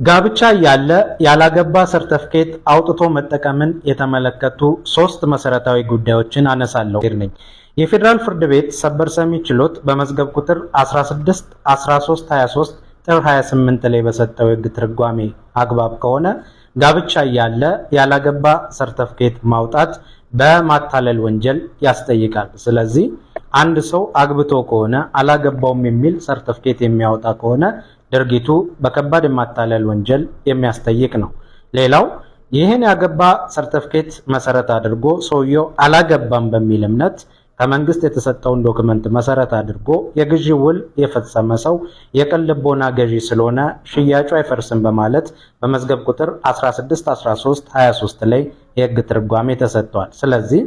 ጋብቻ ያለ ያላገባ ሰርተፍኬት አውጥቶ መጠቀምን የተመለከቱ ሶስት መሰረታዊ ጉዳዮችን አነሳለሁ ነኝ። የፌዴራል ፍርድ ቤት ሰበር ሰሚ ችሎት በመዝገብ ቁጥር 16-13-23 ጥር 28 ላይ በሰጠው የሕግ ትርጓሜ አግባብ ከሆነ ጋብቻ ያለ ያላገባ ሰርተፍኬት ማውጣት በማታለል ወንጀል ያስጠይቃል። ስለዚህ አንድ ሰው አግብቶ ከሆነ አላገባውም የሚል ሰርተፍኬት የሚያወጣ ከሆነ ድርጊቱ በከባድ የማታለል ወንጀል የሚያስጠይቅ ነው። ሌላው ይህን ያገባ ሰርተፍኬት መሰረት አድርጎ ሰውየው አላገባም በሚል እምነት ከመንግስት የተሰጠውን ዶክመንት መሰረት አድርጎ የግዢ ውል የፈጸመ ሰው የቅን ልቦና ገዢ ስለሆነ ሽያጩ አይፈርስም በማለት በመዝገብ ቁጥር 16-13-23 ላይ የሕግ ትርጓሜ ተሰጥቷል። ስለዚህ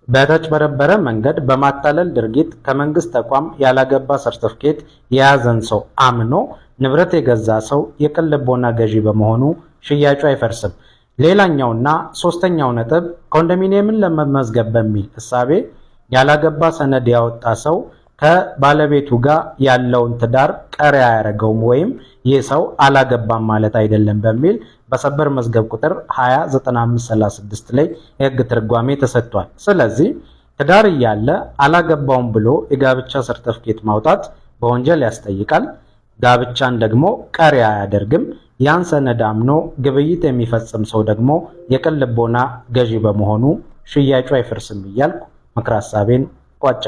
በተጭበረበረ መንገድ በማታለል ድርጊት ከመንግስት ተቋም ያላገባ ሰርተፍኬት የያዘን ሰው አምኖ ንብረት የገዛ ሰው የቅን ልቦና ገዢ በመሆኑ ሽያጩ አይፈርስም። ሌላኛውና ሶስተኛው ነጥብ ኮንዶሚኒየምን ለመመዝገብ በሚል እሳቤ ያላገባ ሰነድ ያወጣ ሰው ከባለቤቱ ጋር ያለውን ትዳር ቀሪ አያደርገውም ወይም ይህ ሰው አላገባም ማለት አይደለም በሚል በሰበር መዝገብ ቁጥር 209536 ላይ የሕግ ትርጓሜ ተሰጥቷል። ስለዚህ ትዳር እያለ አላገባውም ብሎ የጋብቻ ሰርተፍኬት ማውጣት በወንጀል ያስጠይቃል። ጋብቻን ደግሞ ቀሪ አያደርግም። ያን ሰነድ አምኖ ግብይት የሚፈጽም ሰው ደግሞ የቅን ልቦና ገዢ በመሆኑ ሽያጩ አይፈርስም እያልኩ ምክረ ሀሳቤን ቋጨ።